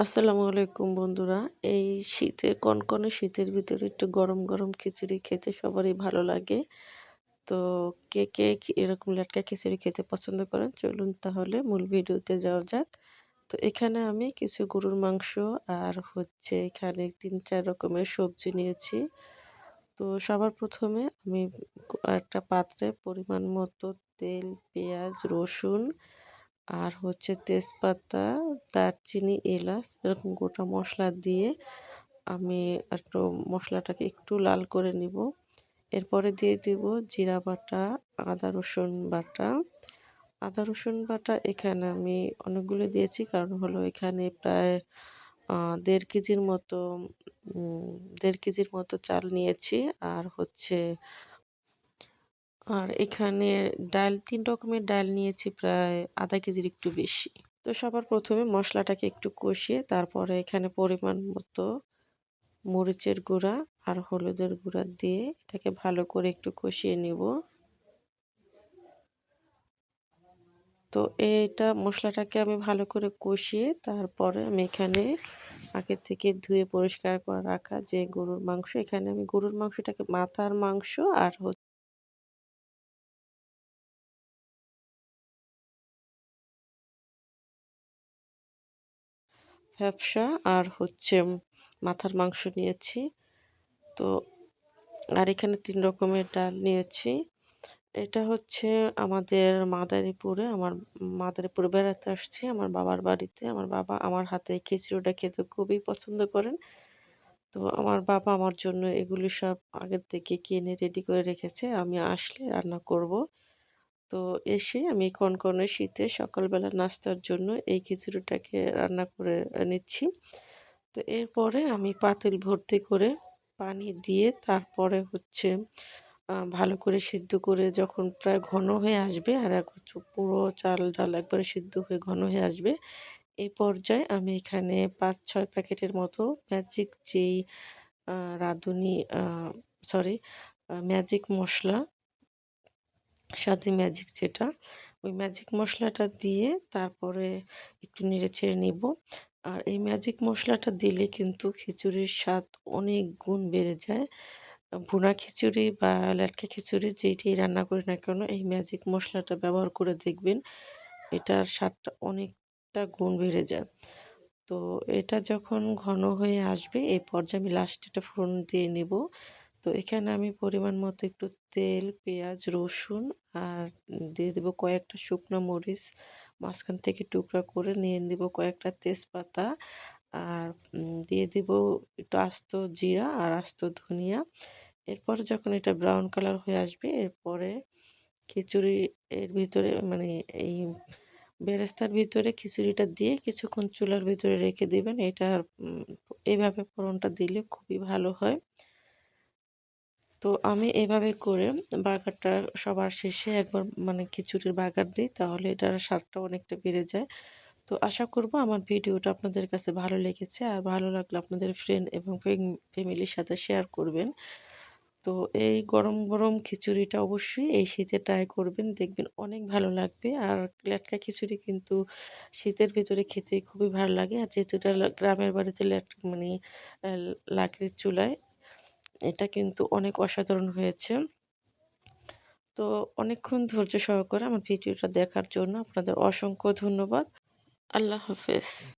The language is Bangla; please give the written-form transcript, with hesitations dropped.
আসসালামু আলাইকুম বন্ধুরা। এই কনকনে শীতের ভিতরে একটু গরম, গরম খিচুড়ি খেতে সবারই ভালো লাগে। তো কে এরকম লেটকা খিচুড়ি খেতে পছন্দ করেন? চলুন তাহলে মূল ভিডিওতে যাওয়া যাক। তো এখানে আমি কিছু গরুর মাংস আর হচ্ছে এখানে ৩-৪ রকমের সবজি নিয়েছি। তো সবার ১ম এ আমি একটা পাত্রে পরিমাণ মতো তেল, পেঁয়াজ, রসুন আর হচ্ছে তেজপাতা, দারচিনি, এলাচ এরকম গোটা মসলা দিয়ে আমি একটু মসলাটাকে একটু লাল করে নিব। এরপরে দিয়ে দিব জিরা বাটা, আদা রসুন বাটা। আদা রসুন বাটা এখানে আমি অনেকগুলো দিয়েছি কারণ হলো এখানে প্রায় ১.৫ কেজির মতো ১.৫ কেজির মতো চাল নিয়েছি। আর হচ্ছে আর এখানে ডাল ৩ রকমের ডাল নিয়েছি প্রায় ০.৫ কেজির একটু বেশি। তো সবার ১ম এ মসলাটাকে একটু কষিয়ে তারপরে এখানে পরিমাণ মতো মরিচের গুঁড়া আর হলুদের গুঁড়া দিয়ে এটাকে ভালো করে একটু কষিয়ে নিব। তো এইটা মসলাটাকে আমি ভালো করে কষিয়ে তারপরে আমি এখানে আগে থেকে ধুয়ে পরিষ্কার করে রাখা যে গরুর মাংস, এখানে আমি গরুর মাংসটাকে মাথার মাংস আর ফ্যাপসা আর হচ্ছে মাথার মাংস নিয়েছি। তো আর এখানে ৩ রকমের ডাল নিয়েছি। এটা হচ্ছে আমাদের মাদারীপুরে বেড়াতে আসছি আমার বাবার বাড়িতে। আমার বাবা আমার হাতে এই খিচুড়িটা খেতে খুবই পছন্দ করেন। তো আমার বাবা আমার জন্য এগুলি সব আগের থেকে কিনে রেডি করে রেখেছে। আমি আসলে রান্না করব। তো এসে আমি কনকনে শীতে সকালবেলা নাস্তার জন্য এই খিচুড়িটাকে রান্না করে নিচ্ছি। তো এরপরে আমি পাতিল ভর্তি করে পানি দিয়ে তারপরে হচ্ছে ভালো করে সিদ্ধ করে যখন প্রায় ঘন হয়ে আসবে আর পুরো চাল-ডাল একবারে সিদ্ধ হয়ে ঘন হয়ে আসবে, এই পর্যায়ে আমি এখানে ৫-৬ প্যাকেটের মতো ম্যাজিক যেই আ রাঁধুনি আ সরি ম্যাজিক মসলা, সাথী ম্যাজিক যেটা, ওই ম্যাজিক মসলাটা দিয়ে তারপরে একটু নেড়েচেড়ে নিব। আর এই ম্যাজিক মসলাটা দিলে কিন্তু খিচুড়ির স্বাদ অনেক গুণ বেড়ে যায়। ভুনা খিচুড়ি বা লেটকা খিচুড়ি যেইটাই রান্না করি না কেন এই ম্যাজিক মসলাটা ব্যবহার করে দেখবেন এটার স্বাদটা অনেকটা গুণ বেড়ে যায়। তো এটা যখন ঘন হয়ে আসবে এই পর্যায়ে আমি লাস্টে একটা ফোড়ন দিয়ে নিব। তো এখানে আমি পরিমাণ মতো একটু তেল, পেঁয়াজ, রসুন আর দিয়ে দেবো কয়েকটা শুকনো মরিচ মাঝখান থেকে টুকরা করে নিয়ে নিব কয়েকটা তেজপাতা আর দিয়ে দিব একটু আস্ত জিরা আর আস্ত ধনিয়া। এরপরে যখন এটা ব্রাউন কালার হয়ে আসবে এরপরে খিচুড়ি এর ভিতরে মানে এই বেরেস্তার ভিতরে খিচুড়িটা দিয়ে কিছুক্ষণ চুলার ভিতরে রেখে দিবেন। এটা এভাবে ফোড়নটা দিলে খুবই ভালো হয়। তো আমি এভাবে করে বাগারটা সবার শেষে একবার মানে খিচুড়ির বাগার দিই তাহলে এটার স্বাদটা অনেকটা বেড়ে যায়। তো আশা করব আমার ভিডিওটা আপনাদের কাছে ভালো লেগেছে। আর ভালো লাগলে আপনাদের ফ্রেন্ড এবং ফ্যামিলির সাথে শেয়ার করবেন। তো এই গরম, গরম খিচুড়িটা অবশ্যই এই শীতে ট্রাই করবেন। দেখবেন অনেক ভালো লাগবে। আর লেটকা খিচুড়ি কিন্তু শীতের ভিতরে খেতে খুবই ভালো লাগে। আর যেহেতু এটা গ্রামের বাড়িতে মানে আ লাকড়ির চুলায় এটা কিন্তু অনেক অসাধারণ হয়েছে। তো অনেকক্ষণ ধৈর্য সহকারে আমার ভিডিওটা দেখার জন্য আপনাদের অসংখ্য ধন্যবাদ। আল্লাহ হাফেজ।